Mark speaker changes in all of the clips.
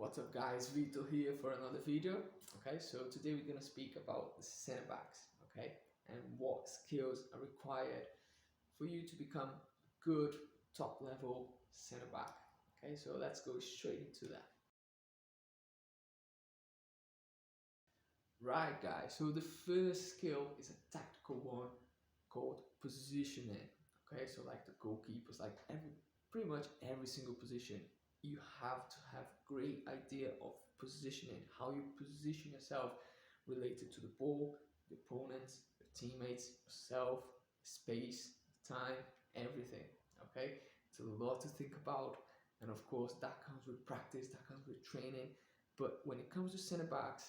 Speaker 1: What's up guys, Vito here for another video. Okay, so today we're going to speak about the center backs, okay, and what skills are required for you to become a good top level center back. Okay, so let's go straight into that. Right guys, so the first skill is a tactical one called positioning. Okay, so like the goalkeepers, like pretty much every single position, you have to have great idea of positioning, how you position yourself related to the ball, the opponents, your teammates, yourself, space, time, everything. Okay, it's a lot to think about, and of course that comes with practice, that comes with training. But when it comes to center backs,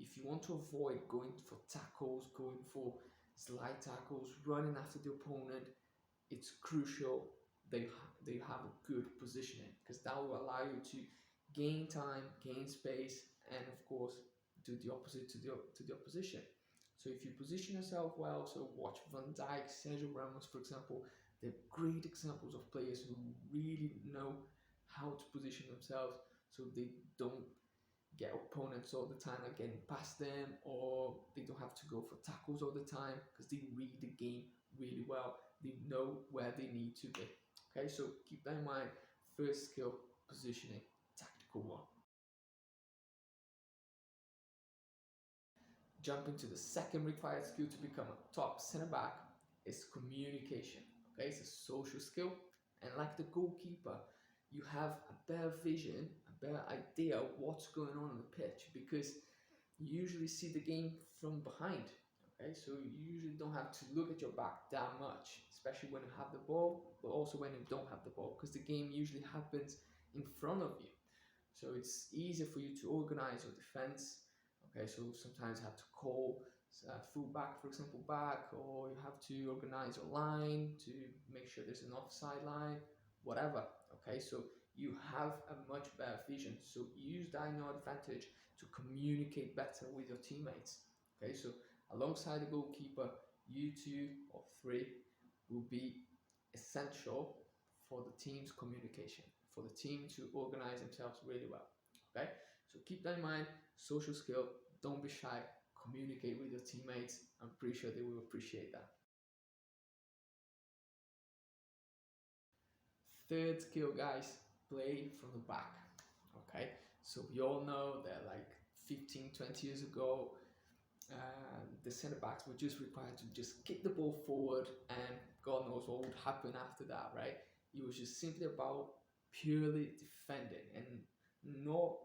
Speaker 1: if you want to avoid going for tackles, going for slide tackles, running after the opponent, it's crucial they have a good positioning, because that will allow you to gain time, gain space, and of course do the opposite to the opposition. So if you position yourself well, so watch Van Dijk, Sergio Ramos, for example, they're great examples of players who really know how to position themselves so they don't get opponents all the time like getting past them, or they don't have to go for tackles all the time because they read the game really well. They know where they need to be. Okay, so keep that in mind. First skill, positioning, tactical one. Jumping to the second required skill to become a top center back is communication. Okay, it's a social skill, and like the goalkeeper, you have a better vision, a better idea of what's going on the pitch, because you usually see the game from behind. Okay, so you usually don't have to look at your back that much, especially when you have the ball, but also when you don't have the ball, because the game usually happens in front of you. So it's easier for you to organize your defense. Okay, so sometimes you have to call fullback, for example, back, or you have to organize your line to make sure there's an offside line, whatever. Okay, so you have a much better vision. So use that in your advantage to communicate better with your teammates. Okay, so alongside the goalkeeper, you two or three will be essential for the team's communication, for the team to organize themselves really well. Okay, so keep that in mind. Social skill, don't be shy, communicate with your teammates. I'm pretty sure they will appreciate that. Third skill, guys, play from the back. Okay, so we all know that like 15, 20 years ago, the centre backs were just required to just kick the ball forward, and God knows what would happen after that, right? It was just simply about purely defending and not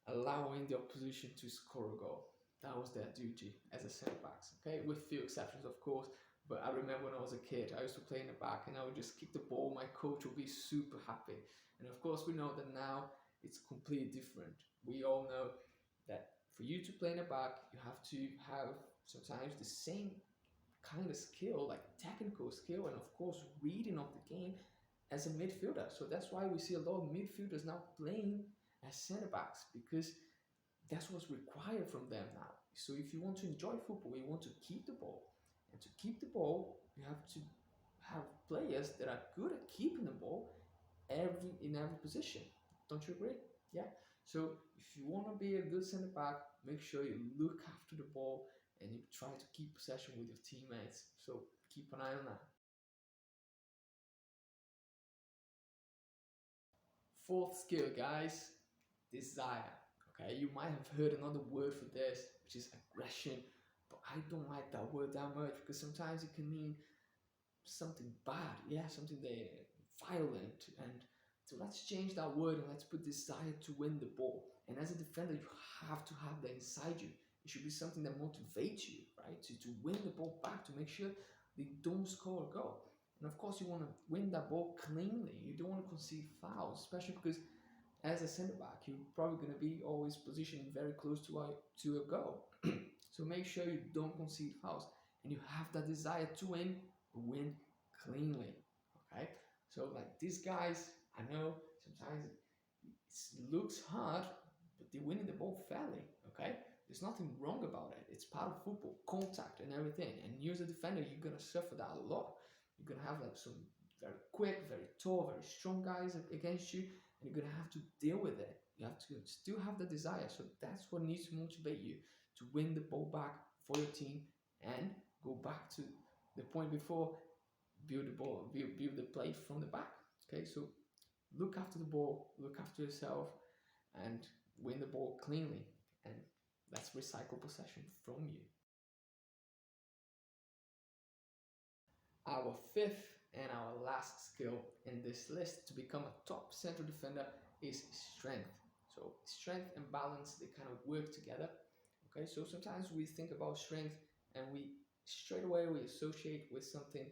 Speaker 1: allowing the opposition to score a goal. That was their duty as a centre backs, okay? With few exceptions, of course. But I remember when I was a kid, I used to play in the back and I would just kick the ball. My coach would be super happy. And of course, we know that now it's completely different. We all know that for you to play in the back, you have to have sometimes the same kind of skill, like technical skill, and of course, reading of the game as a midfielder. So that's why we see a lot of midfielders now playing as centre backs, because that's what's required from them now. So if you want to enjoy football, you want to keep the ball. And to keep the ball, you have to have players that are good at keeping the ball in every position. Don't you agree? Yeah. So if you want to be a good centre back, make sure you look after the ball and you try to keep possession with your teammates. So keep an eye on that. Fourth skill, guys, desire. Okay, you might have heard another word for this, which is aggression, but I don't like that word that much, because sometimes it can mean something bad, yeah, something that violent. And so let's change that word and let's put desire to win the ball. And as a defender, you have to have that inside you. It should be something that motivates you, right? To win the ball back, to make sure they don't score a goal. And of course, you want to win that ball cleanly. You don't want to concede fouls, especially because as a centre back, you're probably going to be always positioned very close to a goal. So make sure you don't concede fouls and you have that desire to win cleanly. Okay, so like these guys, I know sometimes it looks hard, but they're winning the ball fairly. Okay, there's nothing wrong about it. It's part of football, contact and everything. And you as a defender, you're gonna suffer that a lot. You're gonna have like some very quick, very tall, very strong guys against you, and you're gonna have to deal with it. You have to still have the desire. So that's what needs to motivate you to win the ball back for your team and go back to the point before, build the ball, build the play from the back. Okay, so look after the ball, look after yourself, and win the ball cleanly. And let's recycle possession from you. Our fifth and our last skill in this list to become a top central defender is strength. So strength and balance, they kind of work together. Okay, so sometimes we think about strength and we straight away we associate with something,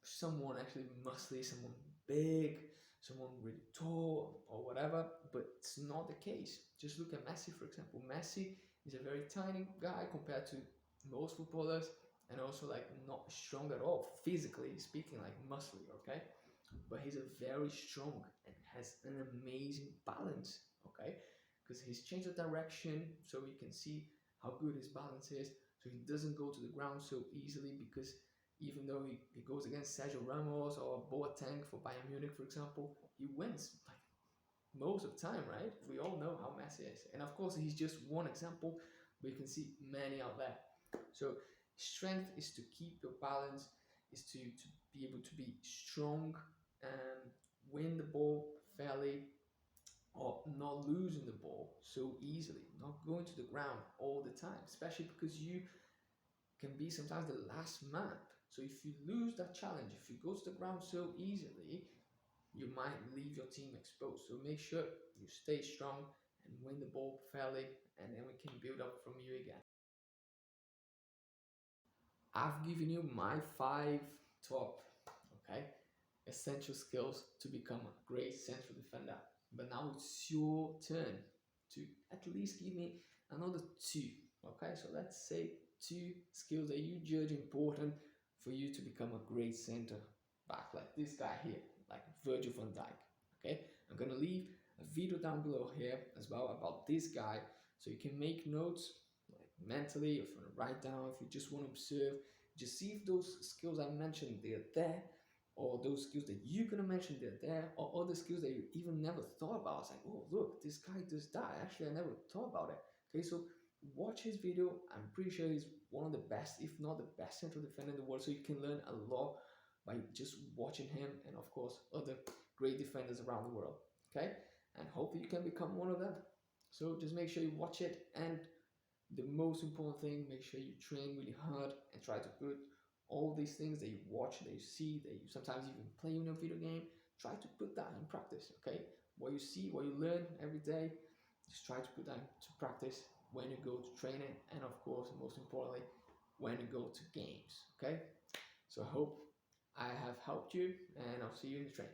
Speaker 1: someone actually muscly, someone big, someone really tall or whatever, but it's not the case. Just look at Messi, for example. Messi is a very tiny guy compared to most footballers, and also like not strong at all physically speaking, like muscly, okay? But he's a very strong and has an amazing balance, okay? Because he's changed the direction, so you can see how good his balance is. So he doesn't go to the ground so easily, because even though he goes against Sergio Ramos or Boateng for Bayern Munich, for example, he wins like most of the time, right? We all know how Messi is. And of course, he's just one example, but you can see many out there. So strength is to keep your balance, is to be able to be strong and win the ball fairly, or not losing the ball so easily, not going to the ground all the time, especially because you can be sometimes the last man. So if you lose that challenge, if you go to the ground so easily, you might leave your team exposed. So make sure you stay strong and win the ball fairly, and then we can build up from you again. I've given you my 5 top, okay, essential skills to become a great central defender. But now it's your turn to at least give me another 2. Okay, so let's say 2 skills that you judge important for you to become a great center back, like this guy here, like Virgil van Dijk. Okay, I'm gonna leave a video down below here as well about this guy, so you can make notes like mentally, if you want to write down, if you just want to observe, just see if those skills I mentioned they're there, or those skills that you're gonna mention they're there, or other skills that you even never thought about. It's like, oh look, this guy does that. Actually, I never thought about it. Okay, so watch his video. I'm pretty sure he's one of the best, if not the best central defender in the world. So you can learn a lot by just watching him, and of course other great defenders around the world. Okay, and hopefully you can become one of them. So just make sure you watch it, and the most important thing, make sure you train really hard and try to put all these things that you watch, that you see, that you sometimes even play in a video game, try to put that in practice. Okay, what you see, what you learn every day, just try to put that into practice when you go to training, and of course most importantly when you go to games. Okay, so I hope I have helped you, and I'll see you in the training.